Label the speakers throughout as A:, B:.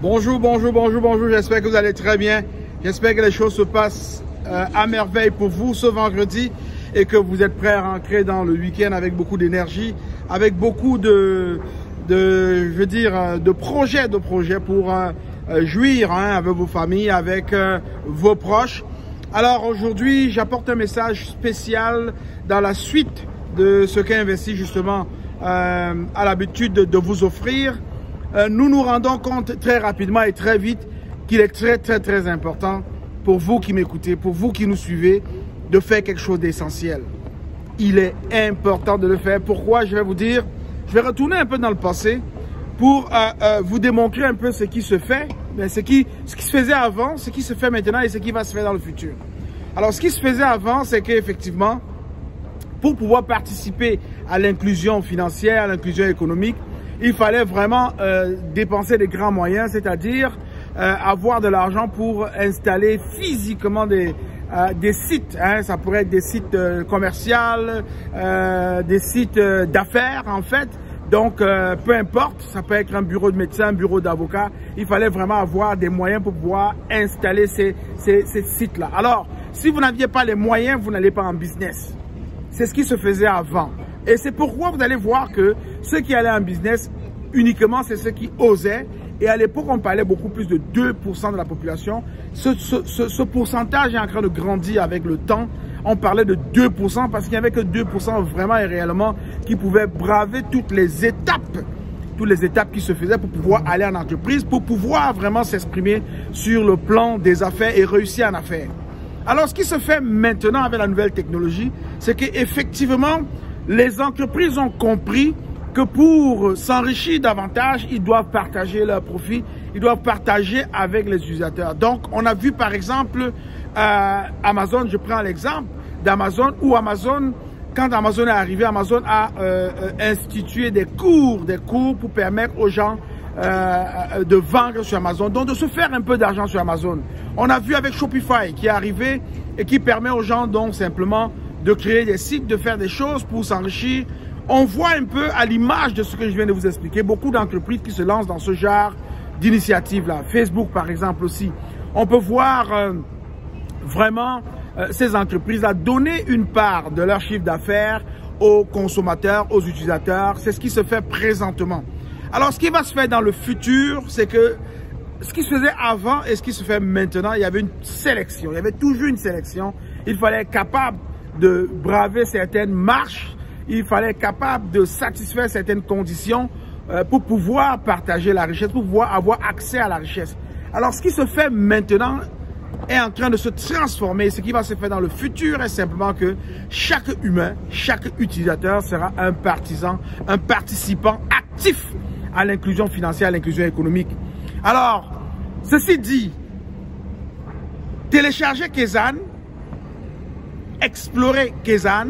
A: Bonjour, j'espère que vous allez très bien. J'espère que les choses se passent à merveille pour vous ce vendredi et que vous êtes prêts à rentrer dans le week-end avec beaucoup d'énergie, avec beaucoup de projets pour jouir avec vos familles, avec vos proches. Alors aujourd'hui, j'apporte un message spécial dans la suite de ce qu'Investis justement a l'habitude de vous offrir. Nous nous rendons compte très rapidement et très vite qu'il est très important pour vous qui m'écoutez, pour vous qui nous suivez, de faire quelque chose d'essentiel. Il est important de le faire. Pourquoi? Je vais vous dire, je vais retourner un peu dans le passé pour vous démontrer un peu ce qui se fait, mais ce qui se faisait avant, ce qui se fait maintenant et ce qui va se faire dans le futur. Alors, ce qui se faisait avant, c'est qu'effectivement, pour pouvoir participer à l'inclusion financière, à l'inclusion économique, il fallait vraiment dépenser des grands moyens, c'est-à-dire avoir de l'argent pour installer physiquement des sites. Ça pourrait être des sites commerciaux, des sites d'affaires en fait. Donc, peu importe, ça peut être un bureau de médecin, un bureau d'avocat. Il fallait vraiment avoir des moyens pour pouvoir installer ces sites-là. Alors, si vous n'aviez pas les moyens, vous n'allez pas en business. C'est ce qui se faisait avant. Et c'est pourquoi vous allez voir que ceux qui allaient en business, uniquement, c'est ceux qui osaient. Et à l'époque, on parlait beaucoup plus de 2% de la population. Ce pourcentage est en train de grandir avec le temps. On parlait de 2% parce qu'il n'y avait que 2% vraiment et réellement qui pouvaient braver toutes les étapes qui se faisaient pour pouvoir aller en entreprise, pour pouvoir vraiment s'exprimer sur le plan des affaires et réussir en affaires. Alors, ce qui se fait maintenant avec la nouvelle technologie, c'est qu'effectivement, les entreprises ont compris que pour s'enrichir davantage, ils doivent partager leurs profits, ils doivent partager avec les utilisateurs. Donc, on a vu par exemple Amazon, je prends l'exemple d'Amazon, où Amazon, quand Amazon est arrivé, Amazon a institué des cours pour permettre aux gens de vendre sur Amazon, donc de se faire un peu d'argent sur Amazon. On a vu avec Shopify qui est arrivé et qui permet aux gens donc simplement de créer des sites, de faire des choses pour s'enrichir. On voit un peu à l'image de ce que je viens de vous expliquer, beaucoup d'entreprises qui se lancent dans ce genre d'initiative-là. Facebook, par exemple, aussi. On peut voir vraiment ces entreprises-là donner une part de leur chiffre d'affaires aux consommateurs, aux utilisateurs. C'est ce qui se fait présentement. Alors, ce qui va se faire dans le futur, c'est que ce qui se faisait avant et ce qui se fait maintenant, il y avait une sélection. Il y avait toujours une sélection. Il fallait être capable de braver certaines marches. Il fallait être capable de satisfaire certaines conditions pour pouvoir partager la richesse, pour pouvoir avoir accès à la richesse. Alors, ce qui se fait maintenant est en train de se transformer. Ce qui va se faire dans le futur est simplement que chaque humain, chaque utilisateur sera un partisan, un participant actif à l'inclusion financière, à l'inclusion économique. Alors, ceci dit, télécharger Kezan, explorer Kezan,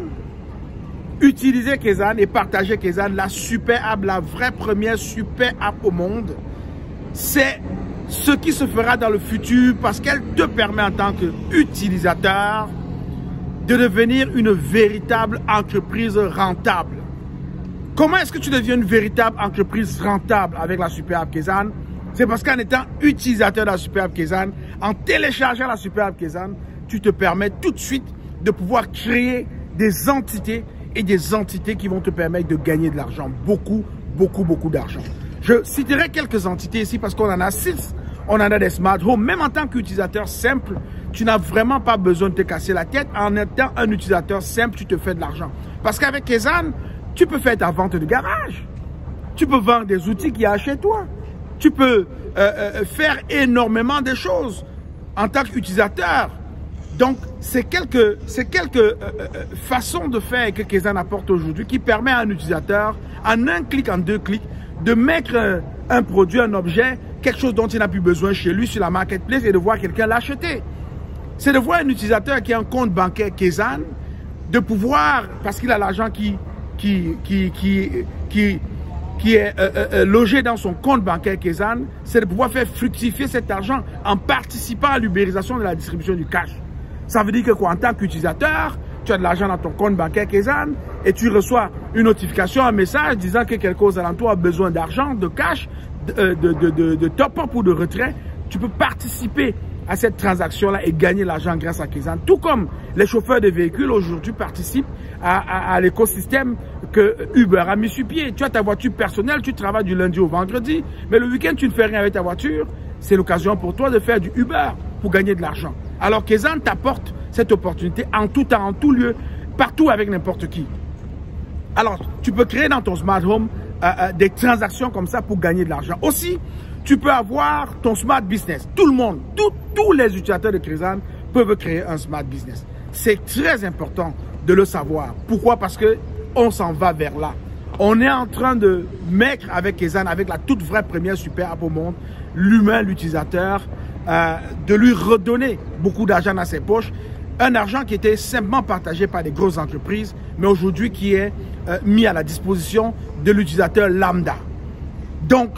A: utiliser Kezan et partager Kezan, la super app, la vraie première super app au monde, c'est ce qui se fera dans le futur parce qu'elle te permet en tant qu'utilisateur de devenir une véritable entreprise rentable. Comment est-ce que tu deviens une véritable entreprise rentable avec la super app Kezan? C'est parce qu'en étant utilisateur de la super app Kezan, en téléchargeant la super app Kezan, tu te permets tout de suite de pouvoir créer des entités et des entités qui vont te permettre de gagner de l'argent. Beaucoup d'argent. Je citerai quelques entités ici parce qu'on en a 6. On en a des smart home. Même en tant qu'utilisateur simple, tu n'as vraiment pas besoin de te casser la tête. En étant un utilisateur simple, tu te fais de l'argent. Parce qu'avec Kezan, tu peux faire ta vente de garage. Tu peux vendre des outils qu'il y a chez toi. Tu peux faire énormément de choses en tant qu'utilisateur. Donc, c'est quelques façons de faire que Kezan apporte aujourd'hui qui permet à un utilisateur, en un clic, en 2 clics, de mettre un produit, un objet, quelque chose dont il n'a plus besoin chez lui sur la marketplace et de voir quelqu'un l'acheter. C'est de voir un utilisateur qui a un compte bancaire Kezan, de pouvoir, parce qu'il a l'argent qui est logé dans son compte bancaire Kezan, c'est de pouvoir faire fructifier cet argent en participant à l'ubérisation de la distribution du cash. Ça veut dire que quoi, en tant qu'utilisateur, tu as de l'argent dans ton compte bancaire Kezan et tu reçois une notification, un message disant que quelqu'un aux alentours a besoin d'argent, de cash, de top-up ou de retrait, tu peux participer à cette transaction-là et gagner l'argent grâce à Kezan. Tout comme les chauffeurs de véhicules aujourd'hui participent à l'écosystème que Uber a mis sur pied. Tu as ta voiture personnelle, tu travailles du lundi au vendredi, mais le week-end, tu ne fais rien avec ta voiture. C'est l'occasion pour toi de faire du Uber pour gagner de l'argent. Alors Kezan t'apporte cette opportunité en tout temps, en tout lieu, partout avec n'importe qui. Alors, tu peux créer dans ton smart home des transactions comme ça pour gagner de l'argent. Aussi, tu peux avoir ton smart business. Tout le monde, tous les utilisateurs de Kezan peuvent créer un smart business. C'est très important de le savoir. Pourquoi? Parce que on s'en va vers là. On est en train de mettre avec Kezan, avec la toute vraie première super app au monde, l'humain, l'utilisateur, de lui redonner beaucoup d'argent dans ses poches. Un argent qui était simplement partagé par des grosses entreprises, mais aujourd'hui qui est mis à la disposition de l'utilisateur lambda. Donc,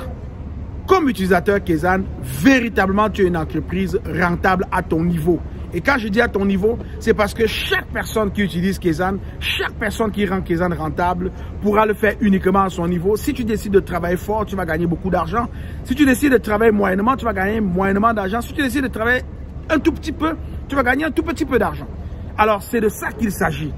A: comme utilisateur Kezan, véritablement, tu es une entreprise rentable à ton niveau. Et quand je dis à ton niveau, c'est parce que chaque personne qui utilise Kezan, chaque personne qui rend Kezan rentable pourra le faire uniquement à son niveau. Si tu décides de travailler fort, tu vas gagner beaucoup d'argent. Si tu décides de travailler moyennement, tu vas gagner moyennement d'argent. Si tu décides de travailler un tout petit peu, tu vas gagner un tout petit peu d'argent. Alors, c'est de ça qu'il s'agit.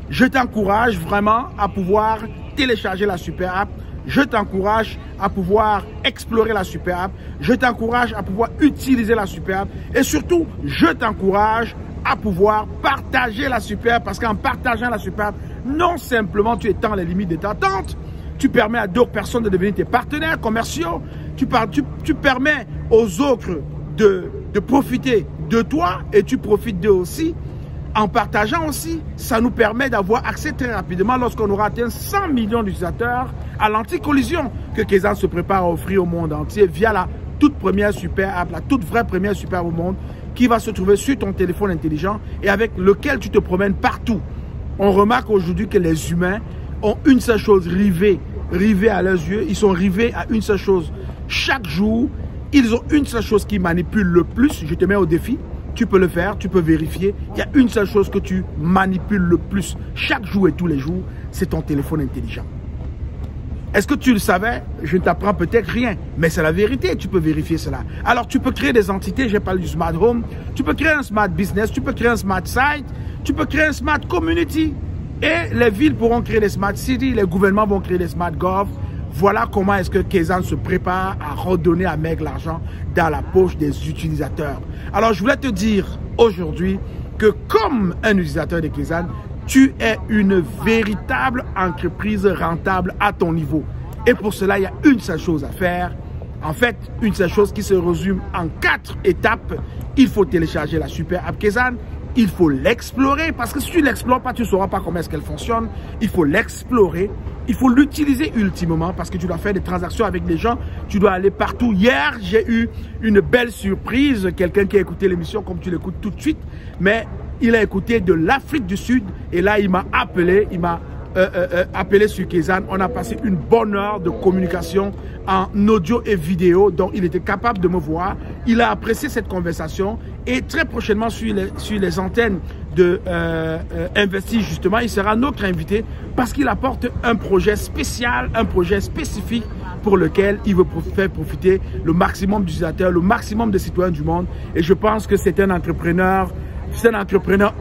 A: Je t'encourage vraiment à pouvoir télécharger la super app. Je t'encourage à pouvoir explorer la super app. Je t'encourage à pouvoir utiliser la super app. Et surtout, je t'encourage à pouvoir partager la super app. Parce qu'en partageant la super app, non simplement tu étends les limites de ta tente, tu permets à d'autres personnes de devenir tes partenaires commerciaux. Tu permets aux autres de profiter de toi et tu profites d'eux aussi. En partageant aussi, ça nous permet d'avoir accès très rapidement lorsqu'on aura atteint 100 millions d'utilisateurs à l'anti-collision que Kezan se prépare à offrir au monde entier via la toute première super app, la toute vraie première super au monde qui va se trouver sur ton téléphone intelligent et avec lequel tu te promènes partout. On remarque aujourd'hui que les humains ont une seule chose rivée à leurs yeux. Ils sont rivés à une seule chose. Chaque jour, ils ont une seule chose qui manipule le plus. Je te mets au défi. Tu peux le faire, tu peux vérifier. Il y a une seule chose que tu manipules le plus chaque jour et tous les jours, c'est ton téléphone intelligent. Est-ce que tu le savais? Je ne t'apprends peut-être rien, mais c'est la vérité, tu peux vérifier cela. Alors tu peux créer des entités, j'ai parlé du smart home, tu peux créer un smart business, tu peux créer un smart site, tu peux créer un smart community. Et les villes pourront créer des smart cities, les gouvernements vont créer des smart gov. Voilà comment est-ce que Kezan se prépare à redonner à Meg l'argent dans la poche des utilisateurs. Alors, je voulais te dire aujourd'hui que comme un utilisateur de Kezan, tu es une véritable entreprise rentable à ton niveau. Et pour cela, il y a une seule chose à faire. En fait, une seule chose qui se résume en 4 étapes. Il faut télécharger la super app Kezan. Il faut l'explorer parce que si tu ne l'explores pas, tu ne sauras pas comment est-ce qu'elle fonctionne. Il faut l'explorer. Il faut l'utiliser ultimement parce que tu dois faire des transactions avec des gens. Tu dois aller partout. Hier, j'ai eu une belle surprise. Quelqu'un qui a écouté l'émission comme tu l'écoutes tout de suite. Mais il a écouté de l'Afrique du Sud. Et là, il m'a appelé. Il m'a appelé sur Kezan. On a passé une bonne heure de communication en audio et vidéo. Donc, il était capable de me voir. Il a apprécié cette conversation. Et très prochainement, sur les antennes de Investi, justement, il sera notre invité parce qu'il apporte un projet spécial, un projet spécifique pour lequel il veut faire profiter le maximum d'utilisateurs, le maximum de citoyens du monde. Et je pense que c'est un entrepreneur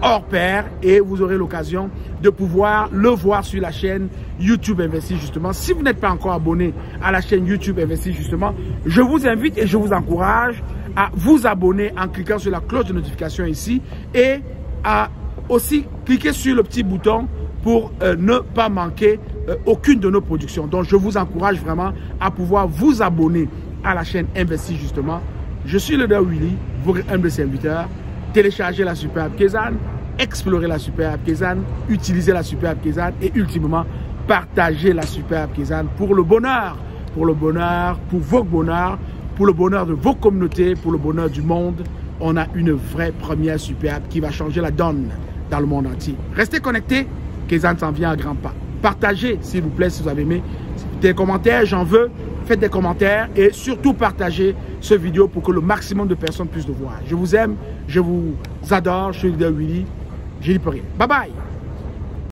A: hors pair et vous aurez l'occasion de pouvoir le voir sur la chaîne YouTube Investi, justement. Si vous n'êtes pas encore abonné à la chaîne YouTube Investi, justement, je vous invite et je vous encourage à vous abonner en cliquant sur la cloche de notification ici et à aussi cliquer sur le petit bouton pour ne pas manquer aucune de nos productions. Donc, je vous encourage vraiment à pouvoir vous abonner à la chaîne Investi, justement. Je suis Leader Willy, votre humble serviteur. Téléchargez la super app Kezan, explorez la super app Kezan, utilisez la super app Kezan et ultimement, partagez la super app Kezan pour le bonheur, pour votre bonheur, pour le bonheur de vos communautés, pour le bonheur du monde. On a une vraie première super app qui va changer la donne dans le monde entier. Restez connectés, Kezan s'en vient à grands pas. Partagez, s'il vous plaît, si vous avez aimé. Des commentaires, j'en veux. Faites des commentaires et surtout partagez ce vidéo pour que le maximum de personnes puissent le voir. Je vous aime, je vous adore, je suis Leader Willy. Je n'y peux rien. Bye bye.